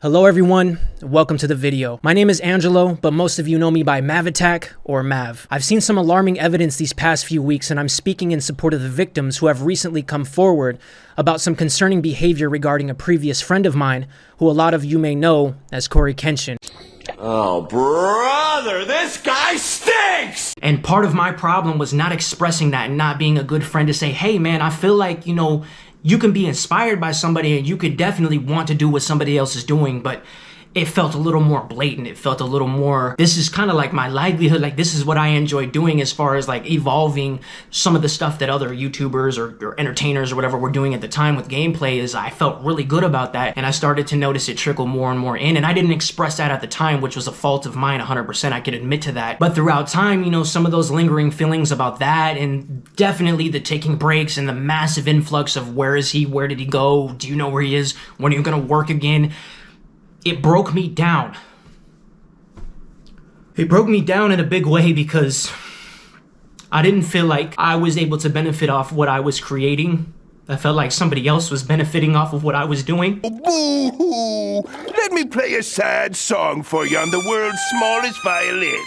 Hello everyone, welcome to the video. My name is Angelo, but most of you know me by Mavattack or Mav. I've seen some alarming evidence these past few weeks, and I'm speaking in support of the victims who have recently come forward about some concerning behavior regarding a previous friend of mine, who a lot of you may know as CoryxKenshin. Oh, brother, this guy stinks! And part of my problem was not expressing that and not being a good friend to say, hey man, I feel like, you can be inspired by somebody and you could definitely want to do what somebody else is doing, but it felt a little more blatant. It felt a little more, this is kind of like my livelihood. Like, this is what I enjoy doing as far as like evolving some of the stuff that other YouTubers or entertainers or whatever were doing at the time with gameplay. Is I felt really good about that, and I started to notice it trickle more and more in, and I didn't express that at the time, which was a fault of mine 100%. I could admit to that. But throughout time, some of those lingering feelings about that, and definitely the taking breaks and the massive influx of where is he, where did he go, do you know where he is, when are you gonna work again? It broke me down. It broke me down in a big way because I didn't feel like I was able to benefit off what I was creating. I felt like somebody else was benefiting off of what I was doing. Boo-hoo! Let me play a sad song for you on the world's smallest violin.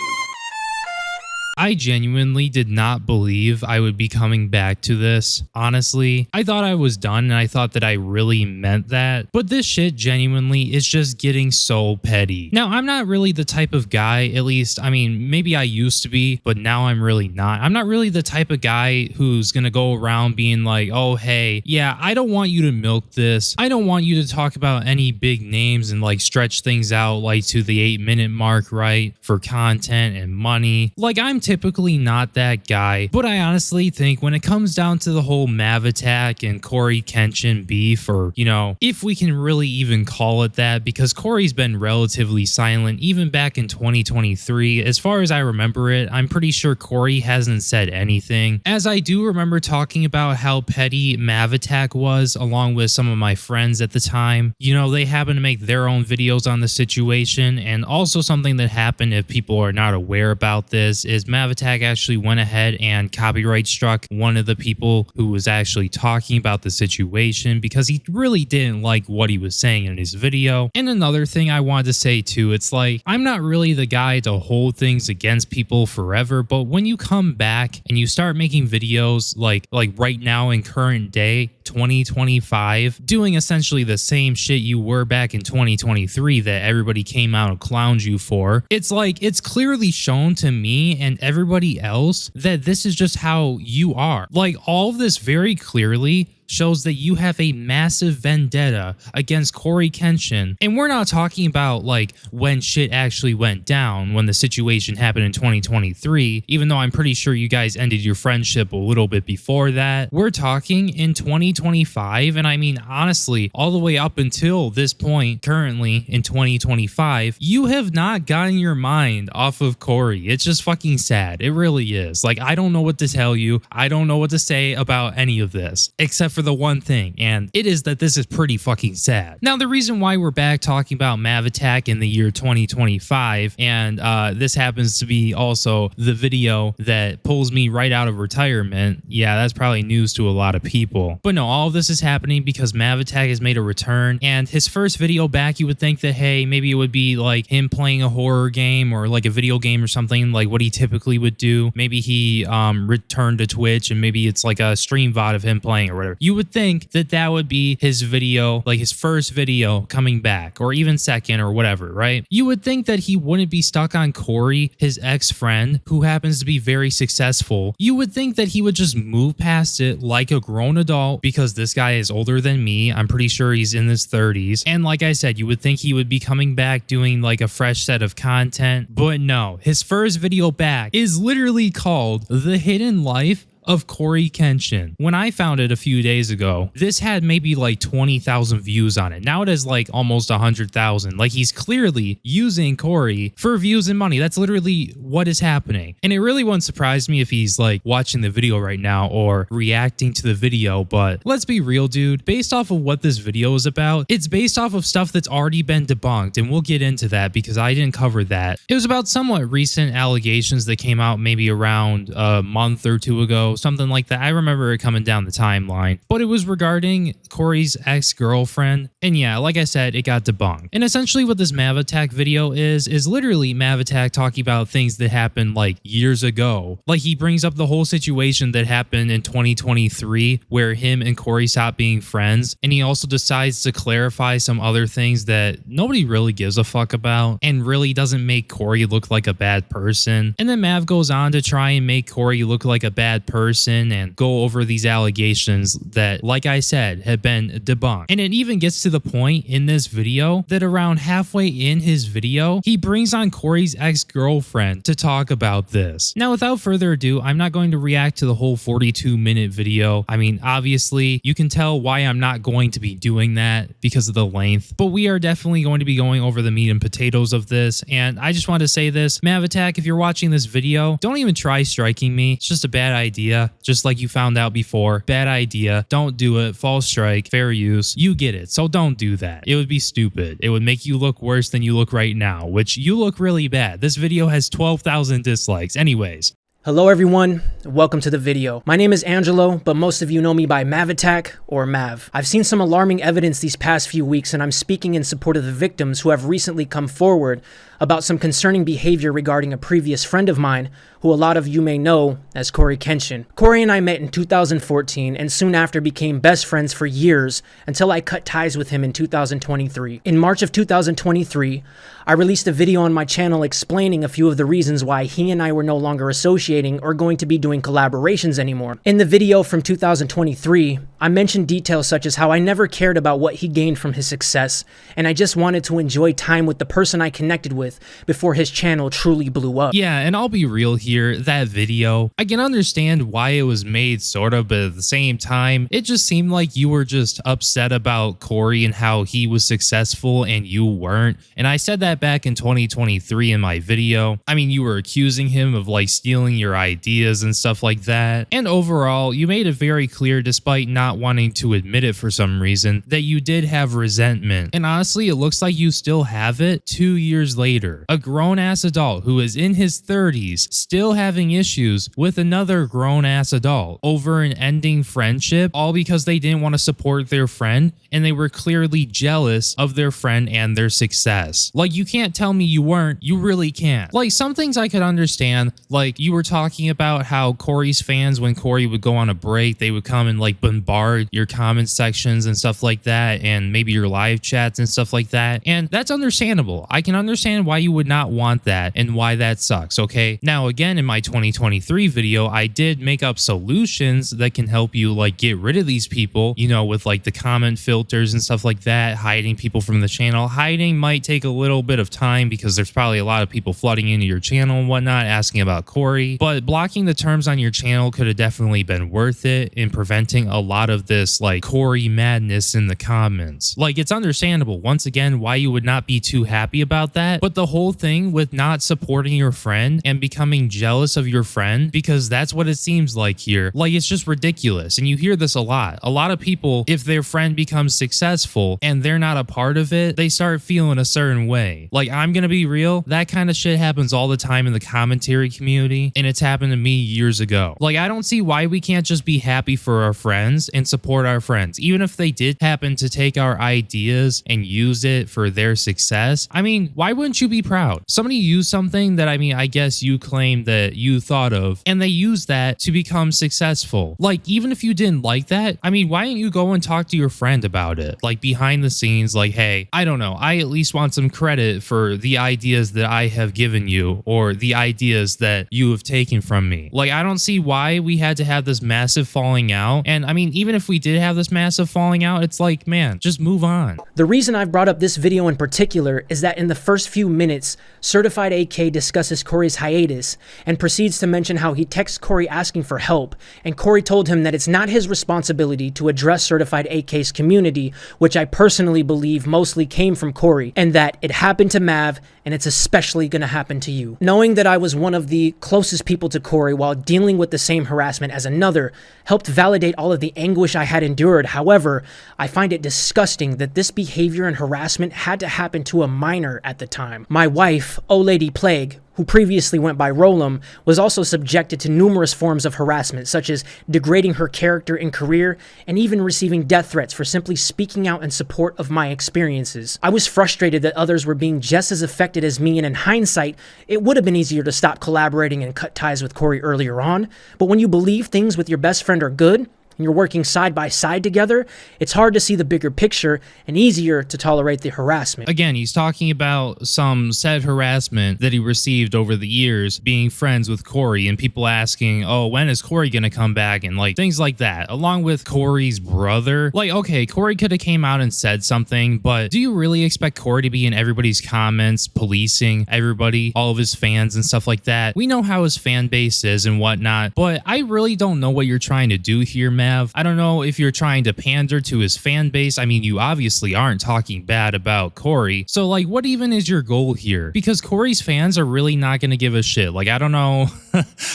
I genuinely did not believe I would be coming back to this. Honestly, I thought I was done, and I thought that I really meant that. But this shit genuinely is just getting so petty. Now, I'm not really the type of guy, at least, maybe I used to be, but now I'm really not. I'm not really the type of guy who's gonna go around being like, oh, hey, yeah, I don't want you to milk this. I don't want you to talk about any big names and like stretch things out like to the 8-minute mark, right? For content and money. Like, I'm typically not that guy, but I honestly think when it comes down to the whole Mavattack and CoryxKenshin beef, or if we can really even call it that, because Cory's been relatively silent even back in 2023. As far as I remember it, I'm pretty sure Cory hasn't said anything, as I do remember talking about how petty Mavattack was along with some of my friends at the time. They happened to make their own videos on the situation, and also something that happened, if people are not aware about this, is Mavattack actually went ahead and copyright struck one of the people who was actually talking about the situation because he really didn't like what he was saying in his video. And another thing I wanted to say too, it's like, I'm not really the guy to hold things against people forever, but when you come back and you start making videos like right now in current day 2025, doing essentially the same shit you were back in 2023 that everybody came out and clowned you for, it's like, it's clearly shown to me and everybody else that this is just how you are. Like, all of this very clearly shows that you have a massive vendetta against CoryxKenshin. And we're not talking about like when shit actually went down, when the situation happened in 2023, even though I'm pretty sure you guys ended your friendship a little bit before that. We're talking in 2025, and honestly, all the way up until this point, currently in 2025, you have not gotten your mind off of Cory. It's just fucking sad. It really is. Like, I don't know what to tell you. I don't know what to say about any of this, except for the one thing, and it is that this is pretty fucking sad. Now, the reason why we're back talking about Mavattack in the year 2025, and this happens to be also the video that pulls me right out of retirement. Yeah, that's probably news to a lot of people. But no, all of this is happening because Mavattack has made a return, and his first video back, you would think that, hey, maybe it would be like him playing a horror game or like a video game or something, like what he typically would do. Maybe he returned to Twitch, and maybe it's like a stream VOD of him playing or whatever. You would think that that would be his video, like his first video coming back, or even second or whatever, right? You would think that he wouldn't be stuck on Cory, his ex-friend, who happens to be very successful. You would think that he would just move past it like a grown adult, because this guy is older than me. I'm pretty sure he's in his 30s. And like I said, you would think he would be coming back doing like a fresh set of content. But no, his first video back is literally called The Hidden Life of CoryxKenshin. When I found it a few days ago, this had maybe like 20,000 views on it. Now it has like almost 100,000. Like, he's clearly using Cory for views and money. That's literally what is happening. And it really wouldn't surprise me if he's like watching the video right now or reacting to the video. But let's be real, dude. Based off of what this video is about, it's based off of stuff that's already been debunked. And we'll get into that because I didn't cover that. It was about somewhat recent allegations that came out maybe around a month or two ago, video, something like that. I remember it coming down the timeline, but it was regarding Cory's ex-girlfriend. And yeah, like I said, it got debunked. And essentially what this Mavattack video is literally Mavattack talking about things that happened like years ago. Like he brings up the whole situation that happened in 2023 where him and Cory stopped being friends. And he also decides to clarify some other things that nobody really gives a fuck about and really doesn't make Cory look like a bad person. And then Mav goes on to try and make Cory look like a bad person and go over these allegations that, like I said, have been debunked. And it even gets to the point in this video that around halfway in his video, he brings on Cory's ex-girlfriend to talk about this. Now, without further ado, I'm not going to react to the whole 42-minute video. I mean, obviously, you can tell why I'm not going to be doing that because of the length, but we are definitely going to be going over the meat and potatoes of this. And I just want to say this, Mavattack, if you're watching this video, don't even try striking me. It's just a bad idea, just like you found out before. Bad idea. Don't do it. False strike. Fair use. You get it. So don't do that. It would be stupid. It would make you look worse than you look right now, which you look really bad. This video has 12,000 dislikes. Anyways. Hello everyone, welcome to the video. My name is Angelo, but most of you know me by Mavattack or Mav. I've seen some alarming evidence these past few weeks, and I'm speaking in support of the victims who have recently come forward about some concerning behavior regarding a previous friend of mine who a lot of you may know as CoryxKenshin. Cory and I met in 2014 and soon after became best friends for years until I cut ties with him in 2023. In March of 2023, I released a video on my channel explaining a few of the reasons why he and I were no longer associating or going to be doing collaborations anymore. In the video from 2023, I mentioned details such as how I never cared about what he gained from his success, and I just wanted to enjoy time with the person I connected with before his channel truly blew up. Yeah, and I'll be real here, that video, I can understand why it was made sort of, but at the same time, it just seemed like you were just upset about Cory and how he was successful and you weren't. And I said that back in 2023 in my video. I mean, you were accusing him of like stealing your ideas and stuff like that. And overall, you made it very clear, despite not wanting to admit it for some reason, that you did have resentment. And honestly, it looks like you still have it 2 years later. A grown-ass adult who is in his 30s still having issues with another grown-ass adult over an ending friendship, all because they didn't want to support their friend and they were clearly jealous of their friend and their success. Like, you can't tell me you weren't. You really can't. Like, some things I could understand, like you were talking about how Cory's fans, when Cory would go on a break, they would come and like bombard your comment sections and stuff like that, and maybe your live chats and stuff like that. And that's understandable. I can understand why you would not want that and why that sucks, okay? Now, again, in my 2023 video, I did make up solutions that can help you like get rid of these people, you know, with like the comment filters and stuff like that, hiding people from the channel. Hiding might take a little bit of time because there's probably a lot of people flooding into your channel and whatnot asking about Cory, but blocking the terms on your channel could have definitely been worth it in preventing a lot of this like Cory madness in the comments. Like, it's understandable, once again, why you would not be too happy about that, but the whole thing with not supporting your friend and becoming jealous of your friend, because that's what it seems like here, like, it's just ridiculous. And you hear this a lot. A lot of people, if their friend becomes successful and they're not a part of it, they start feeling a certain way. Like, I'm gonna be real, that kind of shit happens all the time in the commentary community, and it's happened to me years ago. Like, I don't see why we can't just be happy for our friends and support our friends, even if they did happen to take our ideas and use it for their success. I mean, why wouldn't you be proud? Somebody used something that, I mean, I guess you claim that you thought of, and they used that to become successful. Like, even if you didn't like that, I mean, why didn't you go and talk to your friend about it? Like, behind the scenes, like, hey, I don't know, I at least want some credit for the ideas that I have given you, or the ideas that you have taken from me. Like, I don't see why we had to have this massive falling out. And I mean, even if we did have this massive falling out, it's like, man, just move on. The reason I've brought up this video in particular is that in the first few minutes, Certified AK discusses Cory's hiatus and proceeds to mention how he texts Cory asking for help, and Cory told him that it's not his responsibility to address Certified AK's community, which I personally believe mostly came from Cory, and that it happened to Mav and it's especially gonna happen to you. Knowing that I was one of the closest people to Cory while dealing with the same harassment as another helped validate all of the anger anguish I had endured. However, I find it disgusting that this behavior and harassment had to happen to a minor at the time. My wife, Lady Plague, who previously went by Rolam, was also subjected to numerous forms of harassment, such as degrading her character and career, and even receiving death threats for simply speaking out in support of my experiences. I was frustrated that others were being just as affected as me, and in hindsight, it would have been easier to stop collaborating and cut ties with Cory earlier on, but when you believe things with your best friend are good, and you're working side by side together, it's hard to see the bigger picture and easier to tolerate the harassment. Again, he's talking about some said harassment that he received over the years being friends with Cory and people asking, oh, when is Cory gonna come back? And like things like that, along with Cory's brother. Like, okay, Cory could have came out and said something, but do you really expect Cory to be in everybody's comments, policing everybody, all of his fans and stuff like that? We know how his fan base is and whatnot, but I really don't know what you're trying to do here, man. I don't know if you're trying to pander to his fan base. I mean, you obviously aren't talking bad about Cory. So like, what even is your goal here? Because Cory's fans are really not going to give a shit. Like, I don't know.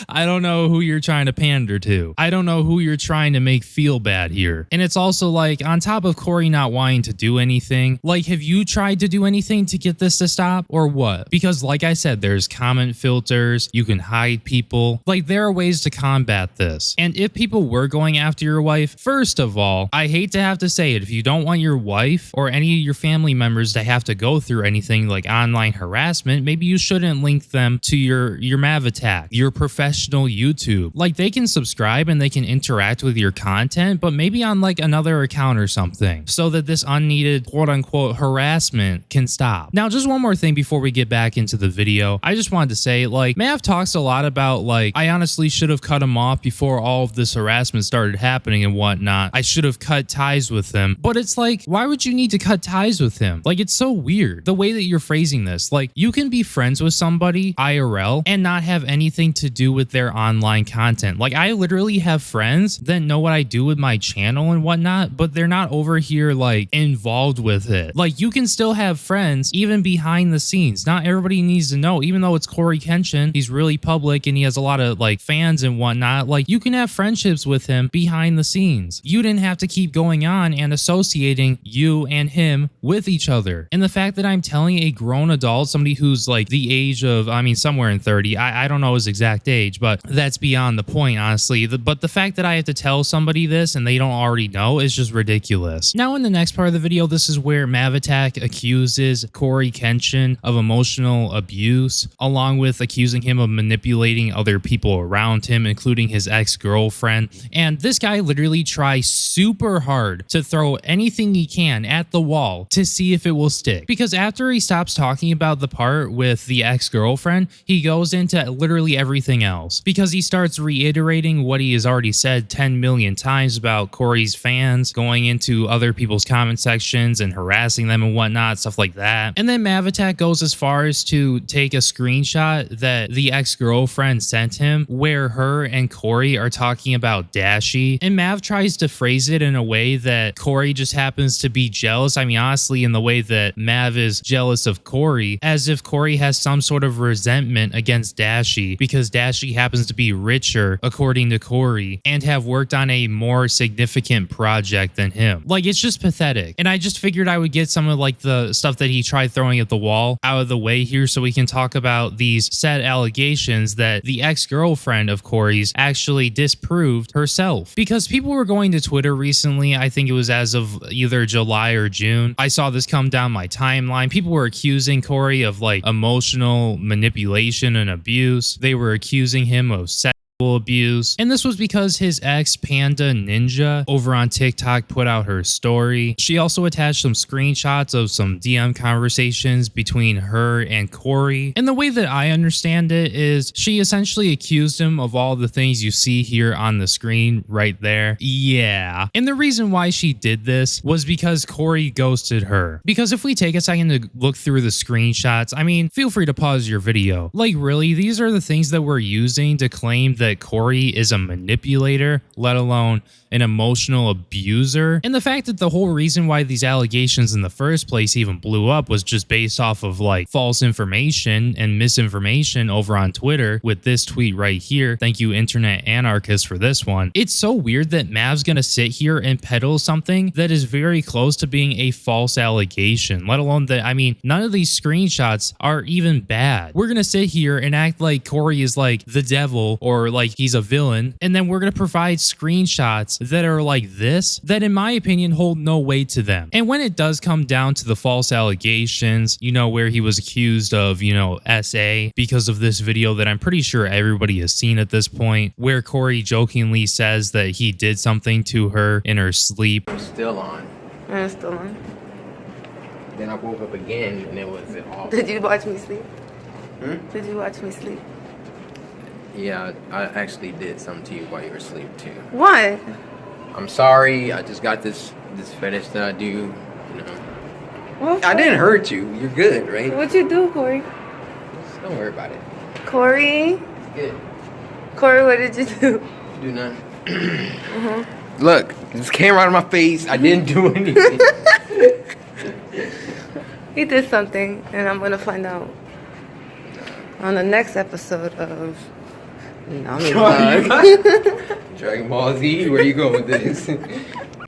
I don't know who you're trying to pander to. I don't know who you're trying to make feel bad here. And it's also like, on top of Cory not wanting to do anything, like, have you tried to do anything to get this to stop or what? Because like I said, there's comment filters. You can hide people. Like, there are ways to combat this. And if people were going after your wife, first of all, I hate to have to say it, if you don't want your wife or any of your family members to have to go through anything like online harassment, maybe you shouldn't link them to your Mavattack, your professional YouTube. Like, they can subscribe and they can interact with your content, but maybe on like another account or something, so that this unneeded quote-unquote harassment can stop. Now, just one more thing before we get back into the video. I just wanted to say, like, Mav talks a lot about, like, I honestly should have cut him off before all of this harassment started happening and whatnot. I should have cut ties with him. But it's like, why would you need to cut ties with him? Like, it's so weird the way that you're phrasing this. Like, you can be friends with somebody IRL and not have anything to do with their online content. Like, I literally have friends that know what I do with my channel and whatnot, but they're not over here like involved with it. Like, you can still have friends even behind the scenes. Not everybody needs to know, even though it's CoryxKenshin, he's really public and he has a lot of like fans and whatnot. Like, you can have friendships with him behind the scenes. You didn't have to keep going on and associating you and him with each other. And the fact that I'm telling a grown adult, somebody who's like the age of, I mean, somewhere in 30, I don't know his exact age, but that's beyond the point, honestly. But the fact that I have to tell somebody this and they don't already know is just ridiculous. Now, in the next part of the video, this is where Mavattack accuses CoryxKenshin of emotional abuse, along with accusing him of manipulating other people around him, including his ex-girlfriend. And this guy literally tries super hard to throw anything he can at the wall to see if it will stick. Because after he stops talking about the part with the ex-girlfriend, he goes into literally everything else. Because he starts reiterating what he has already said 10 million times about Cory's fans, going into other people's comment sections and harassing them and whatnot, stuff like that. And then Mavattack goes as far as to take a screenshot that the ex-girlfriend sent him where her and Cory are talking about Dashi. And Mav tries to phrase it in a way that Cory just happens to be jealous. I mean, honestly, in the way that Mav is jealous of Cory, as if Cory has some sort of resentment against Dashi because Dashi happens to be richer, according to Cory, and have worked on a more significant project than him. Like, it's just pathetic. And I just figured I would get some of like the stuff that he tried throwing at the wall out of the way here so we can talk about these said allegations that the ex-girlfriend of Cory's actually disproved herself. Because people were going to Twitter recently, I think it was as of either July or June, I saw this come down my timeline. People were accusing Cory of like emotional manipulation and abuse. They were accusing him of sexual abuse, and this was because his ex Panda Ninja over on TikTok put out her story. She also attached some screenshots of some DM conversations between her and Cory, and the way that I understand it is she essentially accused him of all the things you see here on the screen right there. Yeah, and the reason why she did this was because Cory ghosted her. Because if we take a second to look through the screenshots, I mean, feel free to pause your video. Like, really, these are the things that we're using to claim that that Cory is a manipulator, let alone an emotional abuser. And the fact that the whole reason why these allegations in the first place even blew up was just based off of like false information and misinformation over on Twitter with this tweet right here. Thank you, Internet Anarchist, for this one. It's so weird that Mav's gonna sit here and peddle something that is very close to being a false allegation, let alone that, I mean, none of these screenshots are even bad. We're gonna sit here and act like Cory is like the devil or like he's a villain, and then we're gonna provide screenshots that are like this, that in my opinion hold no weight to them. And when it does come down to the false allegations, you know, where he was accused of, you know, SA because of this video that I'm pretty sure everybody has seen at this point, where Cory jokingly says that he did something to her in her sleep. I'm still on. I'm still on. Then I woke up again and it was off. Did you watch me sleep? Hmm? Did you watch me sleep? Yeah, I actually did something to you while you were asleep too. What? I'm sorry. I just got this fetish that I do. You know. What? I didn't hurt you. You're good, right? What'd you do, Cory? Just don't worry about it. Cory? It's good. Cory, what did you do? Do nothing. Look, this camera out of my face. I didn't do anything. He did something, and I'm gonna find out on the next episode of Dragon Ball Z. Where you going with this?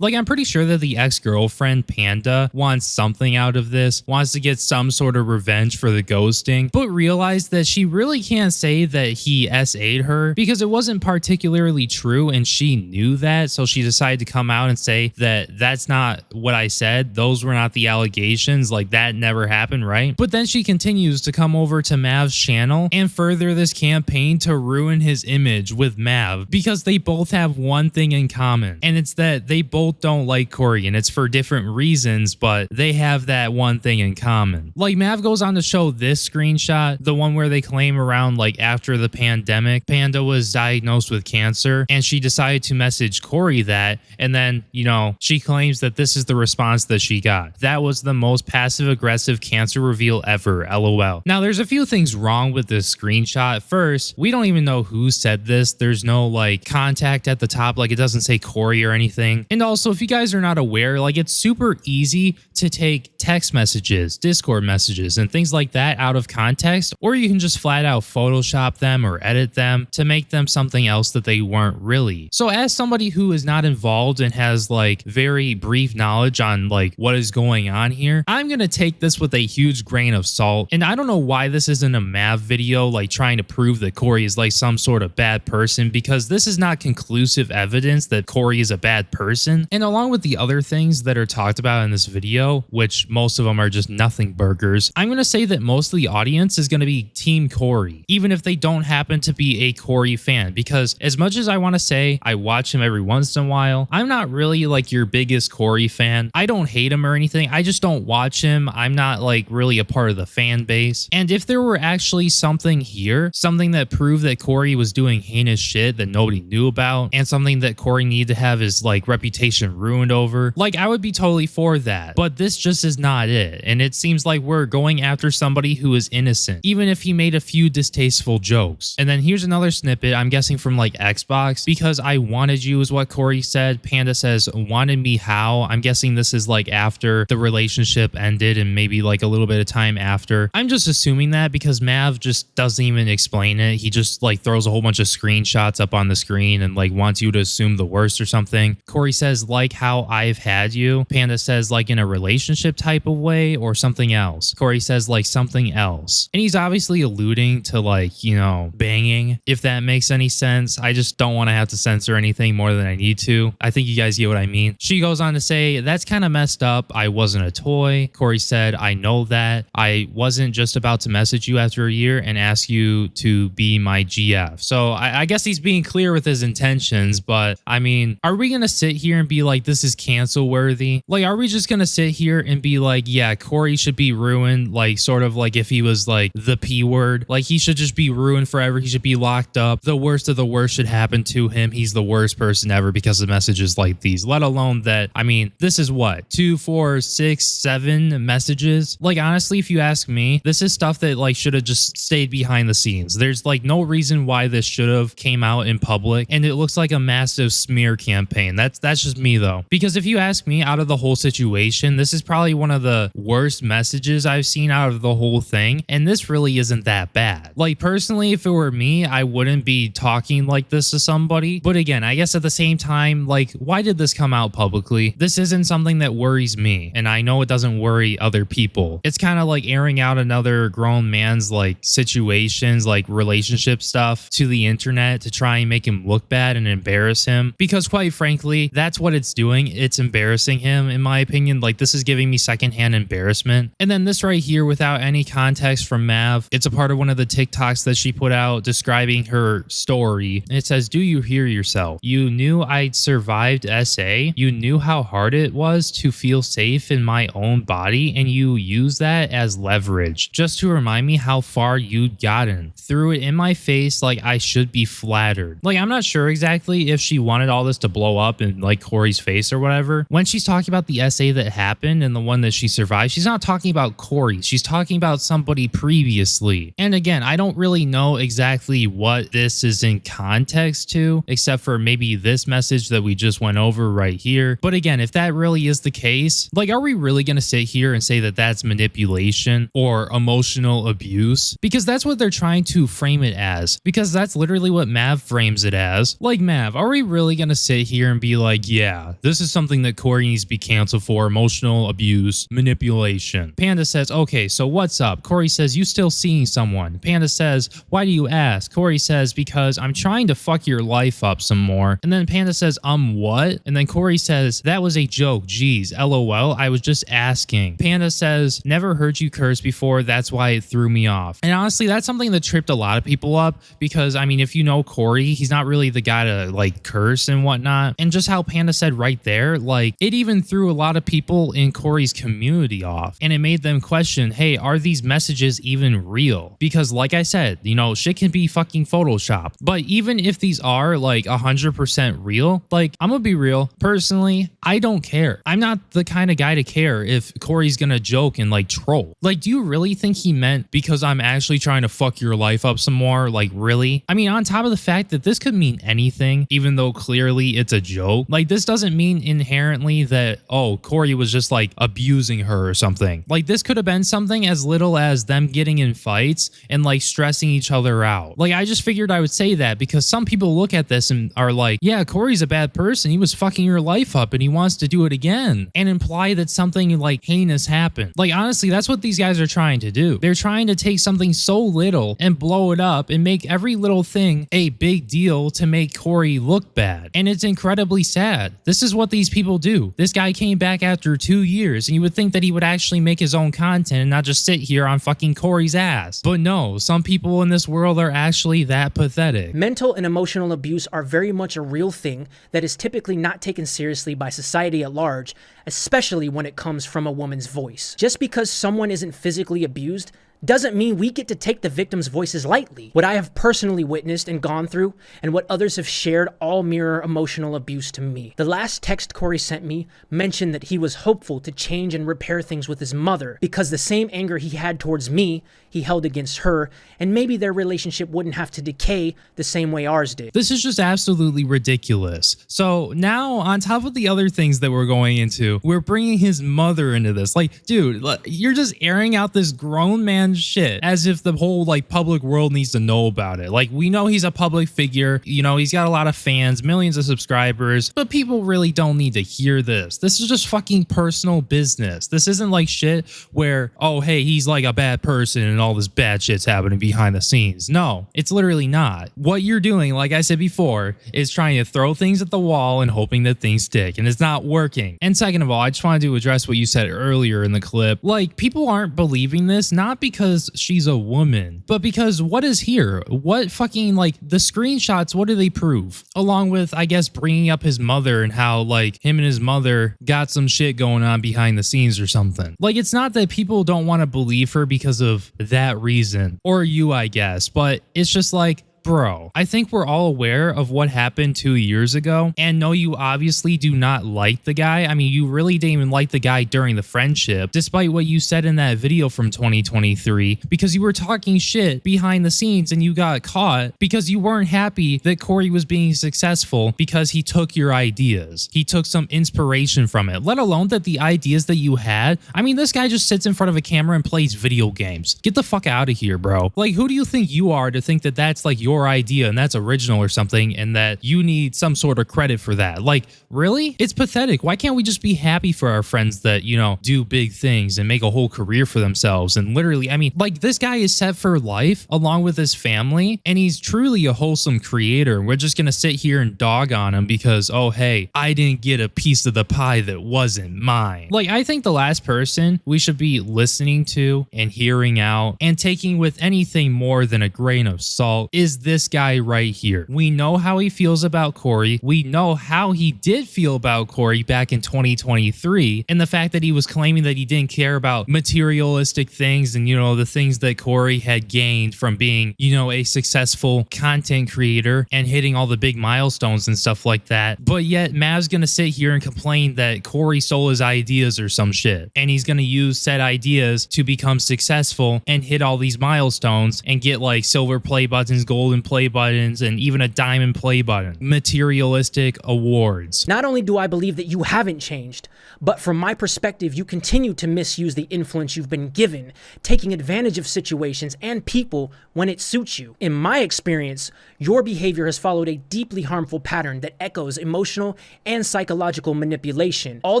Like, I'm pretty sure that the ex-girlfriend Panda wants something out of this, wants to get some sort of revenge for the ghosting, but realized that she really can't say that he SA'd her because it wasn't particularly true, and she knew that, so she decided to come out and say that that's not what I said, those were not the allegations, like that never happened, right? But then she continues to come over to Mav's channel and further this campaign to ruin his image with Mav because they both have one thing in common, and it's that they both don't like Cory, and it's for different reasons, but they have that one thing in common. Like, Mav goes on to show this screenshot, the one where they claim around like after the pandemic, Panda was diagnosed with cancer, and she decided to message Cory that, and then, you know, she claims that this is the response that she got. That was the most passive-aggressive cancer reveal ever, LOL. Now, there's a few things wrong with this screenshot. First, we don't even know who said this. There's no like contact at the top, like it doesn't say Cory or anything. And also, if you guys are not aware, like it's super easy to take text messages, Discord messages, and things like that out of context, or you can just flat out Photoshop them or edit them to make them something else that they weren't really. So as somebody who is not involved and has like very brief knowledge on like what is going on here, I'm gonna take this with a huge grain of salt. And I don't know why this isn't a Mav video like trying to prove that Cory is like some sort of bad person, because this is not conclusive evidence that Cory is a bad person. And along with the other things that are talked about in this video, which most of them are just nothing burgers, I'm going to say that most of the audience is going to be Team Cory, even if they don't happen to be a Cory fan, because as much as I want to say I watch him every once in a while, I'm not really like your biggest Cory fan. I don't hate him or anything. I just don't watch him. I'm not like really a part of the fan base. And if there were actually something here, something that proved that Cory was doing heinous shit that nobody knew about, and something that Cory needed to have his like reputation ruined over, like I would be totally for that. But this just is not it, and it seems like we're going after somebody who is innocent, even if he made a few distasteful jokes. And then here's another snippet, I'm guessing from like Xbox, because I wanted you is what Cory said. Panda says, wanted me how? I'm guessing this is like after the relationship ended and maybe like a little bit of time after. I'm just assuming that because Mav just doesn't even explain it. He just like throws a whole bunch of screenshots up on the screen and like wants you to assume the worst or something. Cory says, like how I've had you. Panda says like in a relationship type of way or something else. Cory says like something else. And he's obviously alluding to like, you know, banging, if that makes any sense. I just don't want to have to censor anything more than I need to. I think you guys get what I mean. She goes on to say, that's kind of messed up. I wasn't a toy. Cory said, I know that. I wasn't just about to message you after a year and ask you to be my GF. So I guess he's being clear with his intentions, but I mean, are we going to sit here and be like, this is cancel worthy? Like, are we just gonna sit here and be like, yeah, Cory should be ruined, like sort of like if he was like the P word, like he should just be ruined forever, he should be locked up, the worst of the worst should happen to him, he's the worst person ever because of messages like these? Let alone that, I mean, this is what, 2, 4, 6, 7 messages? Like, honestly, if you ask me, this is stuff that like should have just stayed behind the scenes. There's like no reason why this should have came out in public, and it looks like a massive smear campaign. That's just me though, because if you ask me, out of the whole situation, this is probably one of the worst messages I've seen out of the whole thing, and this really isn't that bad. Like, personally, if it were me, I wouldn't be talking like this to somebody. But again, I guess at the same time, like, why did this come out publicly? This isn't something that worries me, and I know it doesn't worry other people. It's kind of like airing out another grown man's like situations, like relationship stuff, to the internet to try and make him look bad and embarrass him, because quite frankly, that's what it's doing. It's embarrassing him, in my opinion. Like, this is giving me secondhand embarrassment. And then this right here, without any context from Mav, it's a part of one of the TikToks that she put out describing her story. And it says, do you hear yourself? You knew I'd survived SA. You knew how hard it was to feel safe in my own body, and you used that as leverage just to remind me how far you'd gotten. Threw it in my face like I should be flattered. Like, I'm not sure exactly if she wanted all this to blow up in like Cory's face or whatever. When she's talking about the SA that happened and the one that she survived, she's not talking about Cory. She's talking about somebody previously. And again, I don't really know exactly what this is in context to, except for maybe this message that we just went over right here. But again, if that really is the case, like, are we really going to sit here and say that that's manipulation or emotional abuse? Because that's what they're trying to frame it as, because that's literally what Mav frames it as. Like, Mav, are we really going to sit here and be like, yeah, this is something that Cory needs to be canceled for, emotional abuse, manipulation? Panda says, okay, so what's up? Cory says, you still seeing someone? Panda says, why do you ask? Cory says, because I'm trying to fuck your life up some more. And then Panda says, what? And then Cory says, that was a joke, geez, LOL, I was just asking. Panda says, never heard you curse before, that's why it threw me off. And honestly, that's something that tripped a lot of people up, because I mean, if you know Cory, he's not really the guy to like curse and whatnot. And just how Panda said right there, like, it even threw a lot of people in Cory's community off, and it made them question, hey, are these messages even real? Because like I said, you know, shit can be fucking photoshopped. But even if these are like 100% real, like, I'm gonna be real, personally, I don't care. I'm not the kind of guy to care if Cory's gonna joke and like troll. Like, do you really think he meant because I'm actually trying to fuck your life up some more? Like, really? I mean, on top of the fact that this could mean anything, even though clearly it's a joke, like, this doesn't mean inherently that, oh, Cory was just like abusing her or something. Like, this could have been something as little as them getting in fights and like stressing each other out. Like, I just figured I would say that because some people look at this and are like, yeah, Cory's a bad person, he was fucking your life up and he wants to do it again, and imply that something like heinous happened. Like, honestly, that's what these guys are trying to do. They're trying to take something so little and blow it up and make every little thing a big deal to make Cory look bad. And it's incredibly sad. This is what these people do. This guy came back after 2 years, and you would think that he would actually make his own content and not just sit here on fucking Cory's ass. But no, some people in this world are actually that pathetic. Mental and emotional abuse are very much a real thing that is typically not taken seriously by society at large, especially when it comes from a woman's voice. Just because someone isn't physically abused doesn't mean we get to take the victim's voices lightly. What I have personally witnessed and gone through, and what others have shared, all mirror emotional abuse to me. The last text Cory sent me mentioned that he was hopeful to change and repair things with his mother, because the same anger he had towards me, he held against her, and maybe their relationship wouldn't have to decay the same way ours did. This is just absolutely ridiculous. So now, on top of the other things that we're going into, we're bringing his mother into this. Like, dude, you're just airing out this grown man shit as if the whole like public world needs to know about it. Like, we know he's a public figure, you know, he's got a lot of fans, millions of subscribers, but people really don't need to hear this. This is just fucking personal business. This isn't like shit where, oh, hey, he's like a bad person and all this bad shit's happening behind the scenes. No, it's literally not. What you're doing, like I said before, is trying to throw things at the wall and hoping that things stick, and it's not working. And second of all, I just wanted to address what you said earlier in the clip. Like, people aren't believing this, not because because she's a woman, but because what is here? What fucking, like, the screenshots, what do they prove? Along with, I guess, bringing up his mother and how, like, him and his mother got some shit going on behind the scenes or something. Like, it's not that people don't want to believe her because of that reason, or you, I guess, but it's just like, bro, I think we're all aware of what happened 2 years ago. And no, you obviously do not like the guy. I mean, you really didn't even like the guy during the friendship, despite what you said in that video from 2023, because you were talking shit behind the scenes and you got caught because you weren't happy that Cory was being successful because he took your ideas. He took some inspiration from it, let alone that the ideas that you had. I mean, this guy just sits in front of a camera and plays video games. Get the fuck out of here, bro. Like, who do you think you are to think that that's like your idea and that's original or something and that you need some sort of credit for that? Like, really? It's pathetic. Why can't we just be happy for our friends that, you know, do big things and make a whole career for themselves? And literally, I mean, like, this guy is set for life along with his family, and he's truly a wholesome creator. We're just gonna sit here and dog on him because, oh, hey, I didn't get a piece of the pie that wasn't mine. Like, I think the last person we should be listening to and hearing out and taking with anything more than a grain of salt is this guy right here. We know how he feels about Cory. We know how he did feel about Cory back in 2023, and the fact that he was claiming that he didn't care about materialistic things and, you know, the things that Cory had gained from being, you know, a successful content creator and hitting all the big milestones and stuff like that. But yet Mav's gonna sit here and complain that Cory stole his ideas or some shit, and he's gonna use said ideas to become successful and hit all these milestones and get like silver play buttons, golden play buttons, and even a diamond play button. Materialistic awards. Not only do I believe that you haven't changed, but from my perspective, you continue to misuse the influence you've been given, taking advantage of situations and people when it suits you. In my experience, your behavior has followed a deeply harmful pattern that echoes emotional and psychological manipulation, all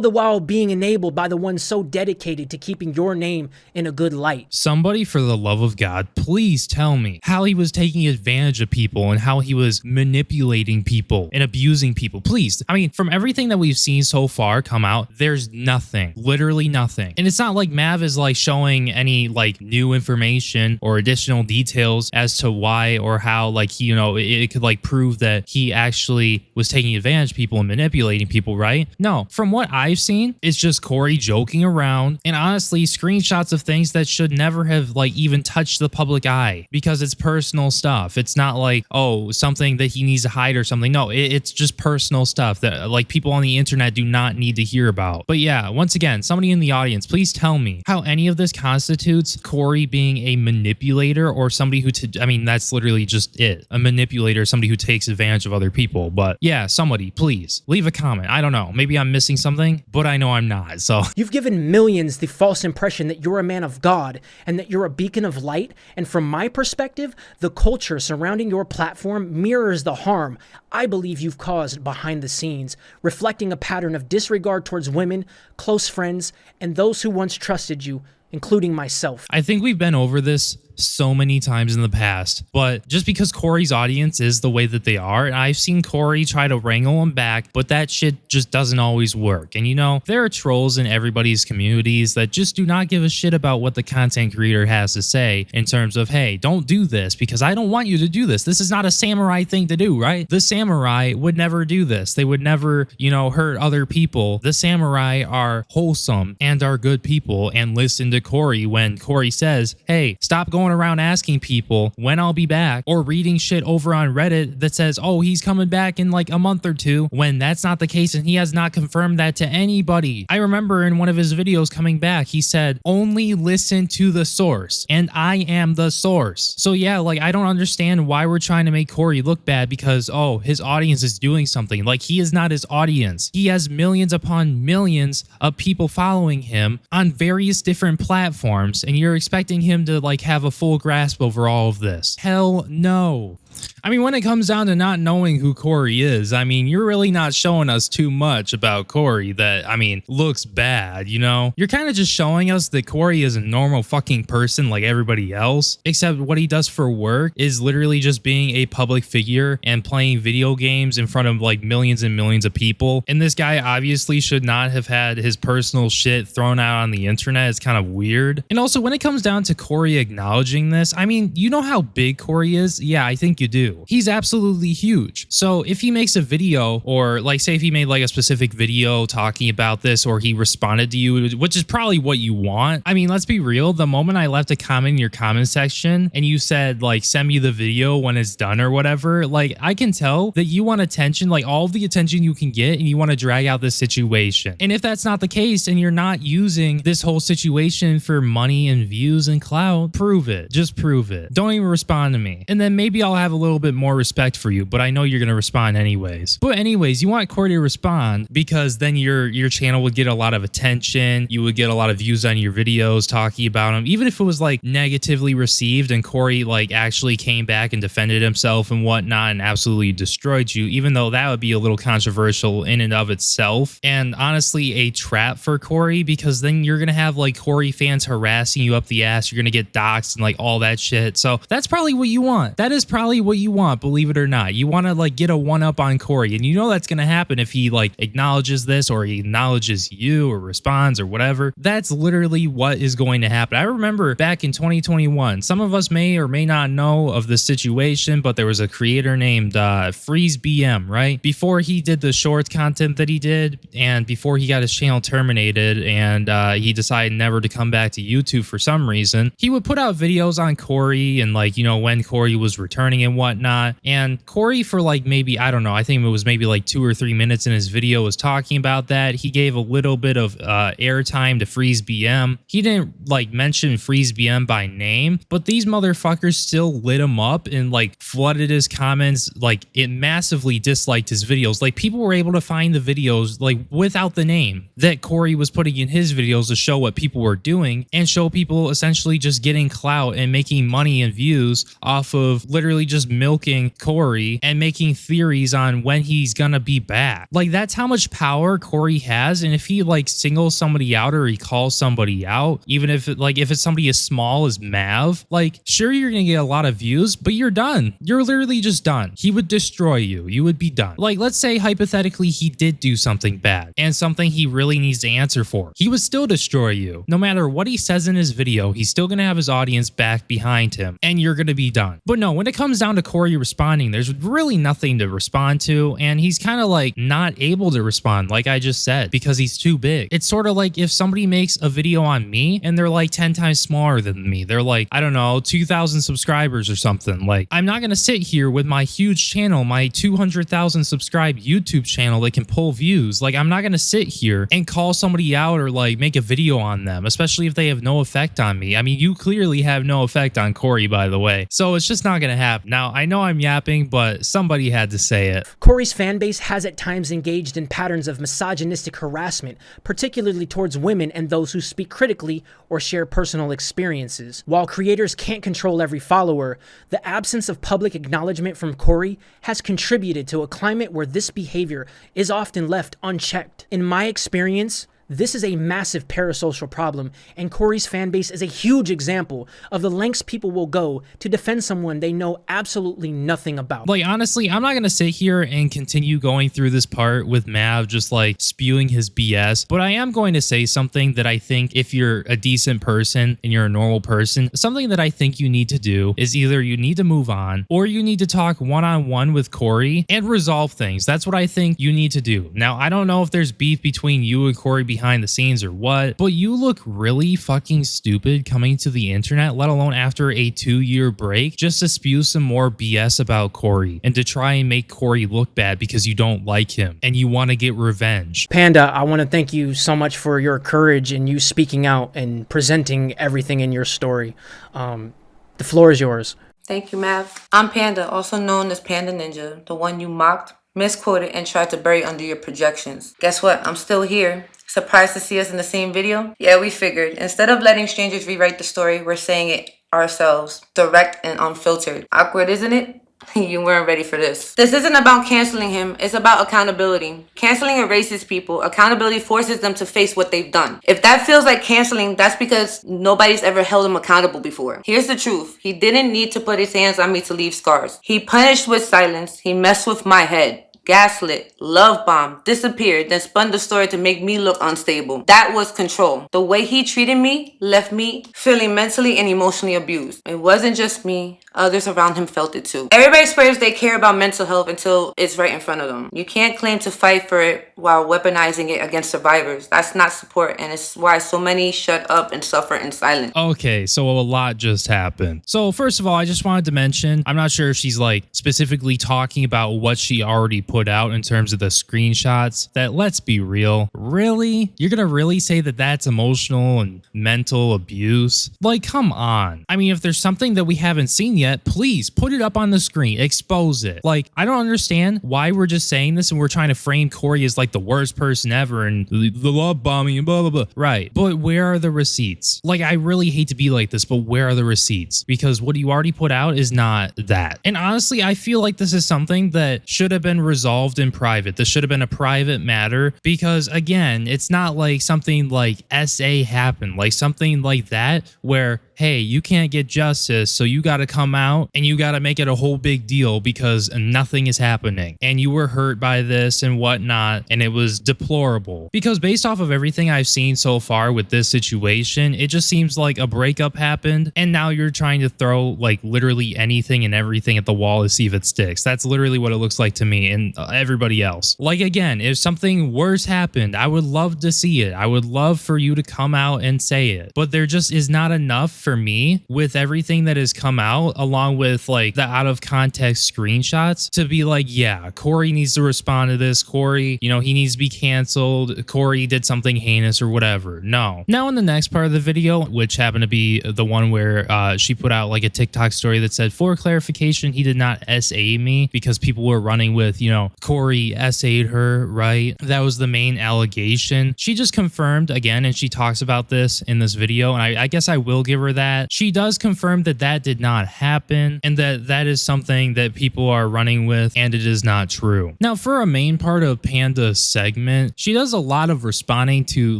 the while being enabled by the ones so dedicated to keeping your name in a good light. Somebody, for the love of God, please tell me how he was taking advantage of people and how he was manipulating people and abusing people. Please. I mean, from everything that we've seen so far come out, there's nothing, literally nothing. And it's not like Mav is like showing any like new information or additional details as to why or how, like, he, you know, it could like prove that he actually was taking advantage of people and manipulating people, right? No, from what I've seen, it's just Cory joking around and honestly screenshots of things that should never have like even touched the public eye because it's personal stuff. It's not like, oh, something that he needs to hide or something. No, it's just personal stuff that like people on the internet do not need to hear about. But yeah, once again, somebody in the audience, please tell me how any of this constitutes Cory being a manipulator or somebody who, I mean, that's literally just it. A manipulator, somebody who takes advantage of other people. But yeah, somebody, please leave a comment. I don't know. Maybe I'm missing something, but I know I'm not. So you've given millions the false impression that you're a man of God and that you're a beacon of light. And from my perspective, the culture surrounding your platform mirrors the harm I believe you've caused behind the scenes, reflecting a pattern of disregard towards women, close friends, and those who once trusted you, including myself. I think we've been over this so many times in the past, but just because Cory's audience is the way that they are, and I've seen Cory try to wrangle him back, but that shit just doesn't always work. And you know, there are trolls in everybody's communities that just do not give a shit about what the content creator has to say in terms of, hey, don't do this because I don't want you to do this. This is not a samurai thing to do, right? The samurai would never do this. They would never, you know, hurt other people. The samurai are wholesome and are good people and listen to Cory when Cory says, hey, stop going around asking people when I'll be back, or reading shit over on Reddit that says, oh, he's coming back in like a month or two, when that's not the case and he has not confirmed that to anybody. I remember in one of his videos coming back, he said, only listen to the source, and I am the source. So yeah, like, I don't understand why we're trying to make Cory look bad because, oh, his audience is doing something. Like, he is not his audience. He has millions upon millions of people following him on various different platforms, and you're expecting him to like have a full grasp over all of this. Hell no. I mean, when it comes down to not knowing who Cory is, I mean, you're really not showing us too much about Cory that, I mean, looks bad, you know? You're kind of just showing us that Cory is a normal fucking person like everybody else, except what he does for work is literally just being a public figure and playing video games in front of like millions and millions of people. And this guy obviously should not have had his personal shit thrown out on the internet. It's kind of weird. And also, when it comes down to Cory acknowledging this, I mean, you know how big Cory is? Yeah, I think you do. He's absolutely huge. So if he makes a video, or like say if he made like a specific video talking about this, or he responded to you, which is probably what you want. I mean, let's be real. The moment I left a comment in your comment section and you said like, send me the video when it's done or whatever, like I can tell that you want attention, like all the attention you can get, and you want to drag out this situation. And if that's not the case and you're not using this whole situation for money and views and clout, prove it. Just prove it. Don't even respond to me. And then maybe I'll have a little bit more respect for you, but I know you're going to respond anyways. But anyways, you want Cory to respond because then your channel would get a lot of attention. You would get a lot of views on your videos talking about him, even if it was like negatively received and Cory like actually came back and defended himself and whatnot and absolutely destroyed you, even though that would be a little controversial in and of itself. And honestly, a trap for Cory, because then you're going to have like Cory fans harassing you up the ass. You're going to get doxxed and like all that shit. So that's probably what you want. That is probably what you want, believe it or not. You want to like get a one up on Cory, and you know that's going to happen if he like acknowledges this, or he acknowledges you, or responds or whatever. That's literally what is going to happen. I remember back in 2021, some of us may or may not know of this situation, but there was a creator named FreezeBM, right? Before he did the short content that he did, and before he got his channel terminated, and he decided never to come back to YouTube for some reason, he would put out videos on Cory and like, you know, when Cory was returning and whatnot. And Cory, for like maybe, I don't know, I think it was maybe like 2 or 3 minutes in his video was talking about that. He gave a little bit of airtime to FreezeBM. He didn't like mention FreezeBM by name, but these motherfuckers still lit him up and like flooded his comments. Like it massively disliked his videos. Like people were able to find the videos like without the name that Cory was putting in his videos to show what people were doing and show people essentially just getting clout and making money and views off of literally just milking Cory and making theories on when he's gonna be back. Like that's how much power Cory has. And if he like singles somebody out or he calls somebody out, even if if it's somebody as small as Mav, like sure, you're gonna get a lot of views, but you're done. You're literally just done. He would destroy you. You would be done. Like let's say hypothetically he did do something bad and something he really needs to answer for. He would still destroy you. No matter what he says in his video, he's still gonna have his audience back behind him and you're gonna be done. But no, when it comes down to Cory responding, there's really nothing to respond to, and he's kind of like not able to respond, like I just said, because he's too big. It's sort of like if somebody makes a video on me and they're like 10 times smaller than me, they're like, I don't know, 2,000 subscribers or something. Like I'm not gonna sit here with my huge channel, my 200,000 subscribed YouTube channel that can pull views. Like I'm not gonna sit here and call somebody out or like make a video on them, especially if they have no effect on me. I mean, you clearly have no effect on Cory, by the way, so it's just not gonna happen. Now I know I'm yapping, but somebody had to say it. Cory's fanbase has at times engaged in patterns of misogynistic harassment, particularly towards women and those who speak critically or share personal experiences. While creators can't control every follower, the absence of public acknowledgement from Cory has contributed to a climate where this behavior is often left unchecked. In my experience, this is a massive parasocial problem, and Cory's fanbase is a huge example of the lengths people will go to defend someone they know absolutely nothing about. Like, honestly, I'm not going to sit here and continue going through this part with Mav just like spewing his BS, but I am going to say something that I think if you're a decent person and you're a normal person, something that I think you need to do is either you need to move on or you need to talk one-on-one with Cory and resolve things. That's what I think you need to do. Now, I don't know if there's beef between you and Cory behind the scenes or what, but you look really fucking stupid coming to the internet, let alone after a 2-year break, just to spew some more BS about Cory and to try and make Cory look bad because you don't like him and you want to get revenge. Panda, I want to thank you so much for your courage and you speaking out and presenting everything in your story. The floor is yours. Thank you, Mav. I'm Panda, also known as Panda Ninja, the one you mocked, misquoted, and tried to bury under your projections. Guess what? I'm still here. Surprised to see us in the same video? Yeah, we figured. Instead of letting strangers rewrite the story, we're saying it ourselves. Direct and unfiltered. Awkward, isn't it? You weren't ready for this. This isn't about canceling him, it's about accountability. Canceling erases people. Accountability forces them to face what they've done. If that feels like canceling, that's because nobody's ever held him accountable before. Here's the truth. He didn't need to put his hands on me to leave scars. He punished with silence. He messed with my head. Gaslit, love bomb, disappeared, then spun the story to make me look unstable. That was control. The way he treated me left me feeling mentally and emotionally abused. It wasn't just me. Others around him felt it too. Everybody swears they care about mental health until it's right in front of them. You can't claim to fight for it while weaponizing it against survivors. That's not support, and it's why so many shut up and suffer in silence. Okay, so a lot just happened. So first of all, I just wanted to mention, I'm not sure if she's like specifically talking about what she already put out in terms of the screenshots, that, let's be real, really? You're gonna really say that that's emotional and mental abuse? Like, come on. I mean, if there's something that we haven't seen yet, please put it up on the screen, expose it. Like, I don't understand why we're just saying this and we're trying to frame Cory as like the worst person ever and the love bombing and blah blah blah. Right, but where are the receipts? Like, I really hate to be like this, but where are the receipts? Because what you already put out is not that. And honestly, I feel like this is something that should have been resolved in private. This should have been a private matter, because again, it's not like something like SA happened, like something like that where, hey, you can't get justice, so you got to come out and you got to make it a whole big deal because nothing is happening and you were hurt by this and whatnot, and it was deplorable. Because based off of everything I've seen so far with this situation, it just seems like a breakup happened and now you're trying to throw like literally anything and everything at the wall to see if it sticks. That's literally what it looks like to me and everybody else. Like, again, if something worse happened, I would love to see it. I would love for you to come out and say it, but there just is not enough for me with everything that has come out, along with like the out of context screenshots, to be like, yeah, Cory needs to respond to this. Cory, you know, he needs to be canceled. Cory did something heinous or whatever. No. Now in the next part of the video, which happened to be the one where she put out like a TikTok story that said, for clarification, he did not SA me, because people were running with, you know, Cory SA'd her, right? That was the main allegation. She just confirmed again, and she talks about this in this video, and I guess I will give her that. She does confirm that that did not happen and that that is something that people are running with, and it is not true. Now, for a main part of Panda's segment, she does a lot of responding to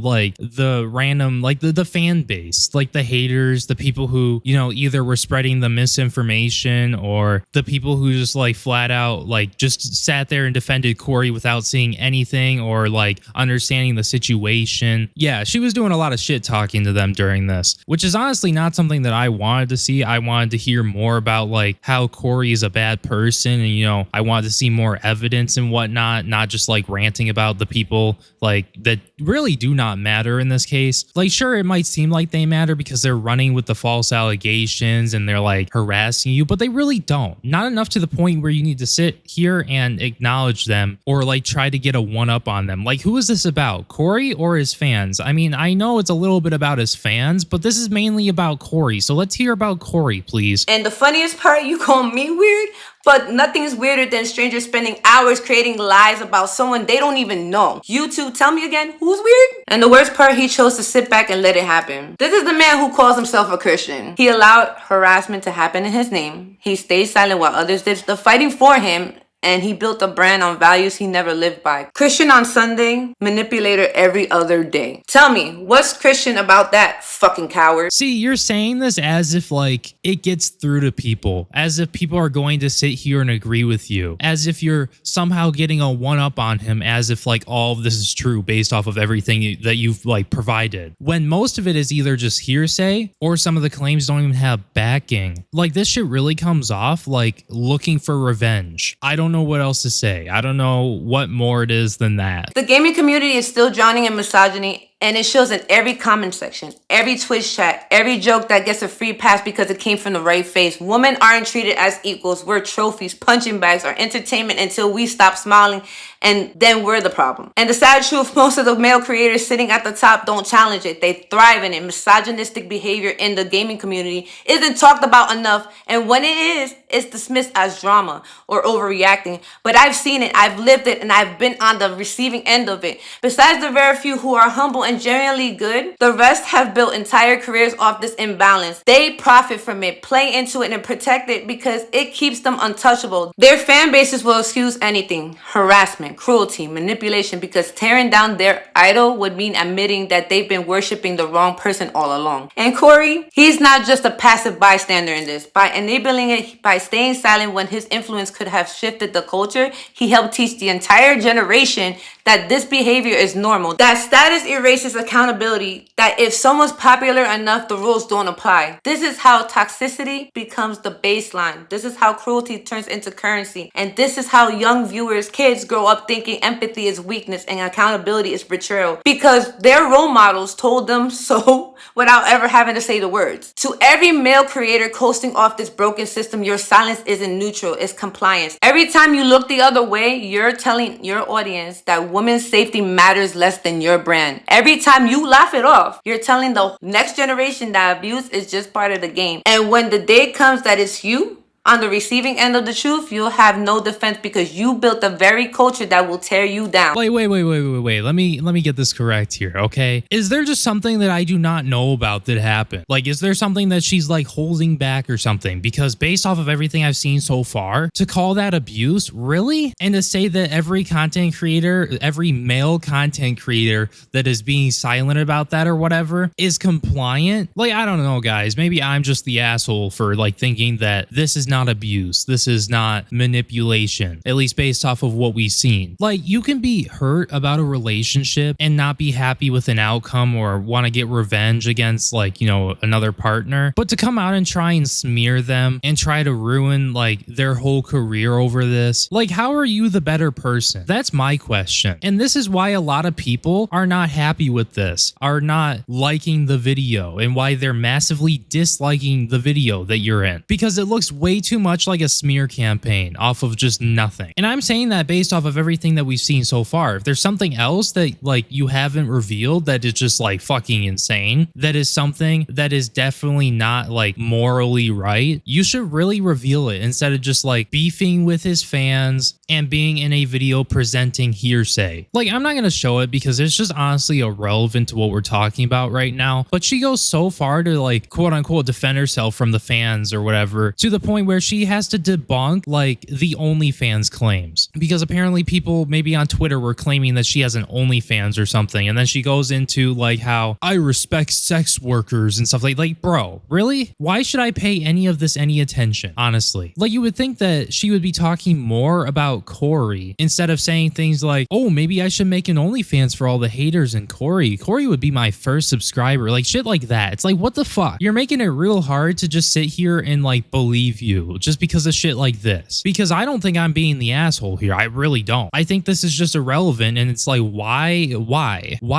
like the random, like the fan base, like the haters, the people who, you know, either were spreading the misinformation or the people who just like flat out like just sat there and defended Cory without seeing anything or like understanding the situation. Yeah, she was doing a lot of shit talking to them during this, which is honestly not something that I wanted to see. I wanted to hear more about like how Cory is a bad person, and you know, I wanted to see more evidence and whatnot, not just like ranting about the people like that really do not matter in this case. Like, sure, it might seem like they matter because they're running with the false allegations and they're like harassing you, but they really don't. Not enough to the point where you need to sit here and acknowledge them or like try to get a one up on them. Like, who is this about, Cory or his fans? I mean, I know it's a little bit about his fans, but this is mainly about Cory. So let's hear about Cory, please. And the funniest part, you call me weird, but nothing's weirder than strangers spending hours creating lies about someone they don't even know. You two, tell me again, who's weird? And the worst part, he chose to sit back and let it happen. This is the man who calls himself a Christian. He allowed harassment to happen in his name. He stayed silent while others did the fighting for him, and he built a brand on values he never lived by. Christian on Sunday, manipulator every other day. Tell me, what's Christian about that, fucking coward? See, you're saying this as if like it gets through to people, as if people are going to sit here and agree with you, as if you're somehow getting a one up on him, as if like all of this is true based off of everything that you've like provided, when most of it is either just hearsay or some of the claims don't even have backing. Like, this shit really comes off like looking for revenge. I don't know what else to say. I don't know what more it is than that. The gaming community is still drowning in misogyny, and it shows in every comment section, every Twitch chat, every joke that gets a free pass because it came from the right face. Women aren't treated as equals. We're trophies, punching bags, or entertainment until we stop smiling, and then we're the problem. And the sad truth, most of the male creators sitting at the top don't challenge it. They thrive in it. Misogynistic behavior in the gaming community isn't talked about enough, and when it is, it's dismissed as drama or overreacting. But I've seen it, I've lived it, and I've been on the receiving end of it. Besides the very few who are humble and genuinely good, the rest have built entire careers off this imbalance. They profit from it, play into it, and protect it because it keeps them untouchable. Their fan bases will excuse anything: harassment, cruelty, manipulation, because tearing down their idol would mean admitting that they've been worshiping the wrong person all along. And Cory, he's not just a passive bystander in this. By enabling it, by staying silent when his influence could have shifted the culture, he helped teach the entire generation that this behavior is normal, that status erases accountability, that if someone's popular enough, the rules don't apply. This is how toxicity becomes the baseline. This is how cruelty turns into currency. And this is how young viewers, kids, grow up thinking empathy is weakness and accountability is betrayal, because their role models told them so without ever having to say the words. To every male creator coasting off this broken system, your silence isn't neutral, it's compliance. Every time you look the other way, you're telling your audience that women's safety matters less than your brand. Every time you laugh it off, you're telling the next generation that abuse is just part of the game. And when the day comes that it's you on the receiving end of the truth, you'll have no defense because you built the very culture that will tear you down. Wait. Let me get this correct here, okay? Is there just something that I do not know about that happened? Like, is there something that she's like holding back or something? Because based off of everything I've seen so far, to call that abuse, really? And to say that every content creator, every male content creator that is being silent about that or whatever is compliant? Like, I don't know, guys. Maybe I'm just the asshole for like thinking that this is not abuse. This is not manipulation, at least based off of what we've seen. Like, you can be hurt about a relationship and not be happy with an outcome or want to get revenge against, like, you know, another partner, but to come out and try and smear them and try to ruin like their whole career over this, like, how are you the better person? That's my question. And this is why a lot of people are not happy with this, are not liking the video, and why they're massively disliking the video that you're in, because it looks way too much like a smear campaign off of just nothing. And I'm saying that based off of everything that we've seen so far. If there's something else that like you haven't revealed that is just like fucking insane, that is something that is definitely not like morally right, you should really reveal it instead of just like beefing with his fans and being in a video presenting hearsay. Like, I'm not going to show it because it's just honestly irrelevant to what we're talking about right now, but she goes so far to like quote unquote defend herself from the fans or whatever, to the point where she has to debunk like the OnlyFans claims, because apparently people maybe on Twitter were claiming that she has an OnlyFans or something, and then she goes into like how I respect sex workers and stuff like bro, really? Why should I pay any of this any attention? Honestly, like, you would think that she would be talking more about Cory instead of saying things like, oh, maybe I should make an OnlyFans for all the haters and Cory would be my first subscriber, like shit like that. It's like, what the fuck? You're making it real hard to just sit here and like believe you just because of shit like this, because I don't think I'm being the asshole here. I really don't. I think this is just irrelevant, and it's like, why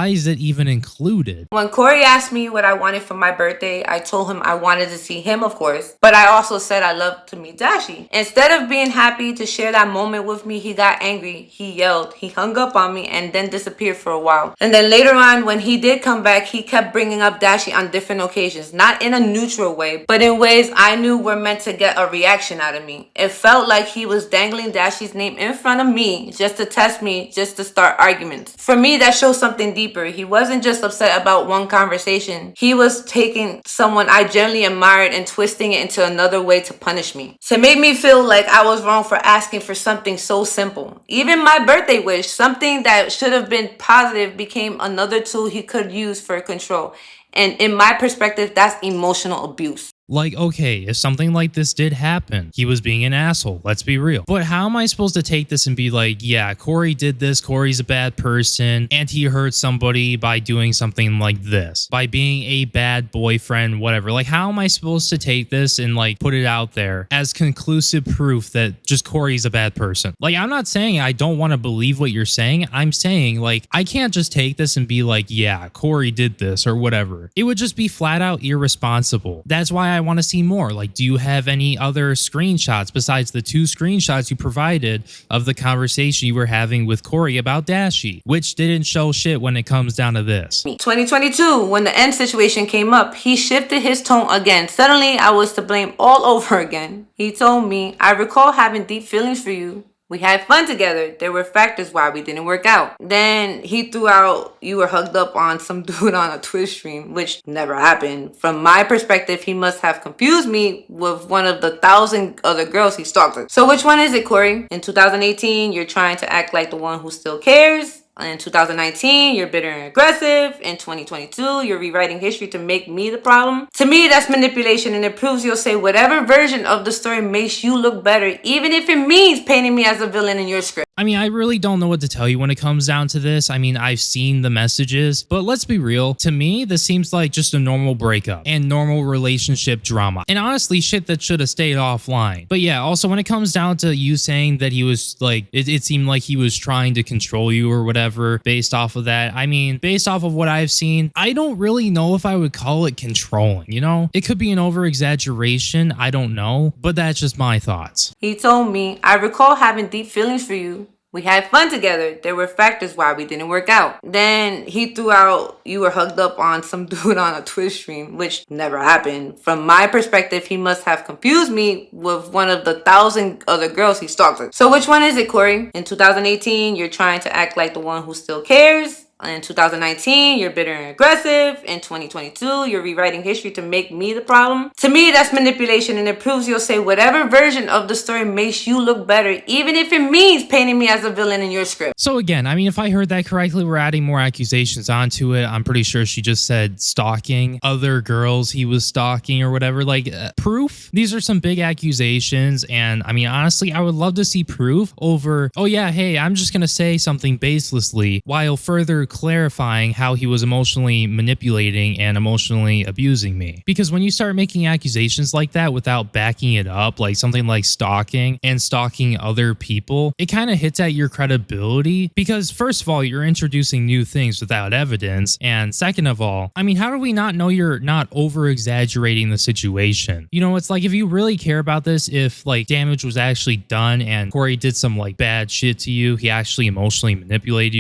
is it even included? When Cory asked me what I wanted for my birthday, I told him I wanted to see him, of course, but I also said I love to meet Dashi. Instead of being happy to share that moment with me, he got angry, he yelled, he hung up on me, and then disappeared for a while. And then later on, when he did come back, he kept bringing up Dashi on different occasions, not in a neutral way, but in ways I knew were meant to get a reaction out of me. It felt like he was dangling Dashi's name in front of me just to test me, just to start arguments. For me, that shows something deeper. He wasn't just upset about one conversation. He was taking someone I genuinely admired and twisting it into another way to punish me, to make me feel like I was wrong for asking for something so simple. Even my birthday wish, something that should have been positive, became another tool he could use for control. And in my perspective, that's emotional abuse. Like, okay, if something like this did happen, he was being an asshole, let's be real. But how am I supposed to take this and be like, yeah, Cory did this, Cory's a bad person, and he hurt somebody by doing something like this, by being a bad boyfriend, whatever. Like, how am I supposed to take this and like put it out there as conclusive proof that just Cory's a bad person? Like, I'm not saying I don't want to believe what you're saying. I'm saying, like, I can't just take this and be like, yeah, Cory did this or whatever. It would just be flat out irresponsible. That's why I I want to see more. Like, do you have any other screenshots besides the 2 screenshots you provided of the conversation you were having with Cory about Dashi, which didn't show shit when it comes down to this. 2022, when the end situation came up, he shifted his tone again. Suddenly, I was to blame all over again. He told me, I recall having deep feelings for you. We had fun together. There were factors why we didn't work out. Then he threw out, you were hugged up on some dude on a Twitch stream, which never happened. From my perspective, he must have confused me with one of the 1,000 other girls he stalked. So which one is it, Cory? In 2018, you're trying to act like the one who still cares. In 2019, you're bitter and aggressive. In 2022, you're rewriting history to make me the problem. To me, that's manipulation, and it proves you'll say whatever version of the story makes you look better, even if it means painting me as a villain in your script. I mean, I really don't know what to tell you when it comes down to this. I mean, I've seen the messages, but let's be real. To me, this seems like just a normal breakup and normal relationship drama. And honestly, shit that should have stayed offline. But yeah, also when it comes down to you saying that he was like, it seemed like he was trying to control you or whatever based off of that. I mean, based off of what I've seen, I don't really know if I would call it controlling, you know? It could be an over exaggeration. I don't know, but that's just my thoughts. He told me, I recall having deep feelings for you. We had fun together. There were factors why we didn't work out. Then he threw out, you were hugged up on some dude on a Twitch stream, which never happened. From my perspective, he must have confused me with one of the 1,000 other girls he stalked. So which one is it, Cory? In 2018, you're trying to act like the one who still cares. In 2019, you're bitter and aggressive. In 2022, you're rewriting history to make me the problem. To me, that's manipulation, and it proves you'll say whatever version of the story makes you look better, even if it means painting me as a villain in your script. So again, I mean, if I heard that correctly, we're adding more accusations onto it. I'm pretty sure she just said stalking other girls he was stalking or whatever. Like, proof? These are some big accusations, and I mean, honestly, I would love to see proof over, oh yeah, hey, I'm just gonna say something baselessly, while further clarifying how he was emotionally manipulating and emotionally abusing me. Because when you start making accusations like that without backing it up, like something like stalking and stalking other people, it kind of hits at your credibility. Because first of all, you're introducing new things without evidence, and second of all, I mean, how do we not know you're not over exaggerating the situation? You know, it's like, if you really care about this, if like damage was actually done and Cory did some like bad shit to you, he actually emotionally manipulated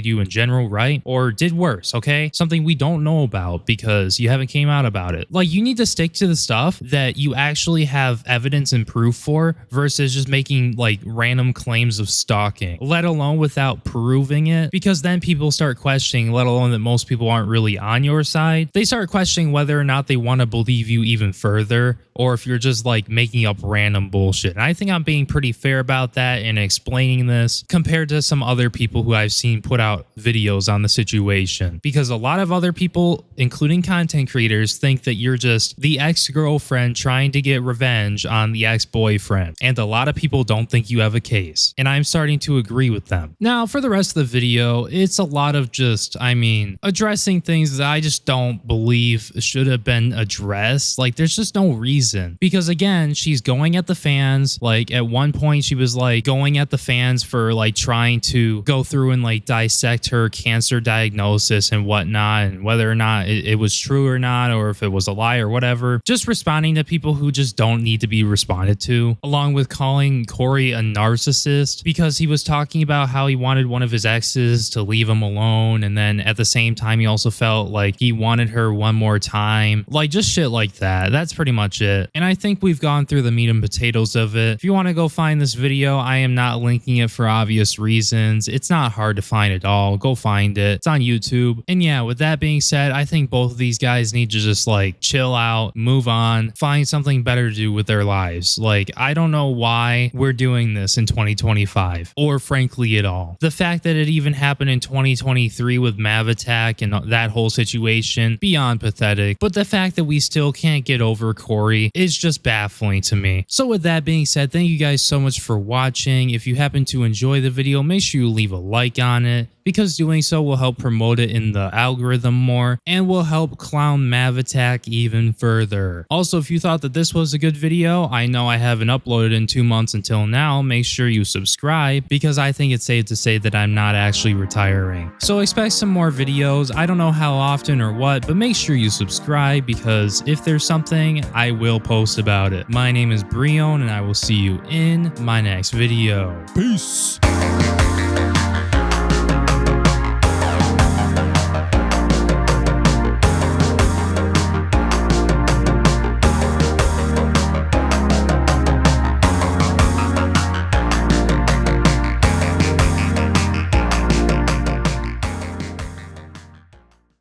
you in general, right? Or did worse, okay? Something we don't know about because you haven't came out about it. Like, you need to stick to the stuff that you actually have evidence and proof for versus just making like random claims of stalking, let alone without proving it, because then people start questioning, let alone that most people aren't really on your side. They start questioning whether or not they want to believe you even further, or if you're just like making up random bullshit. And I think I'm being pretty fair about that and explaining this compared to some other people who I've seen put out videos on the situation, because a lot of other people, including content creators, think that you're just the ex-girlfriend trying to get revenge on the ex-boyfriend, and a lot of people don't think you have a case, and I'm starting to agree with them. Now, for the rest of the video, it's a lot of just, I mean, addressing things that I just don't believe should have been addressed. Like, there's just no reason, because again, she's going at the fans. Like, at one point she was like going at the fans for like trying to go through and like dissect her cancer diagnosis and whatnot, and whether or not it was true or not, or if it was a lie or whatever. Just responding to people who just don't need to be responded to, along with calling Cory a narcissist because he was talking about how he wanted one of his exes to leave him alone, and then at the same time he also felt like he wanted her one more time. Like, just shit like that. That's pretty much it. And I think we've gone through the meat and potatoes of it. If you want to go find this video, I am not linking it for obvious reasons. It's not hard to find at all. Go find it. It's on YouTube. And yeah, with that being said, I think both of these guys need to just like chill out, move on, find something better to do with their lives. Like, I don't know why we're doing this in 2025, or frankly at all. The fact that it even happened in 2023 with Mavattack and that whole situation, beyond pathetic. But the fact that we still can't get over Cory is just baffling to me. So with that being said, thank you guys so much for watching. If you happen to enjoy the video, make sure you leave a like on it, because doing so will help promote it in the algorithm more and will help clown Mavattack even further. Also, if you thought that this was a good video, I know I haven't uploaded in 2 months until now, make sure you subscribe because I think it's safe to say that I'm not actually retiring. So expect some more videos. I don't know how often or what, but make sure you subscribe because if there's something, I will post about it. My name is Breone and I will see you in my next video. Peace.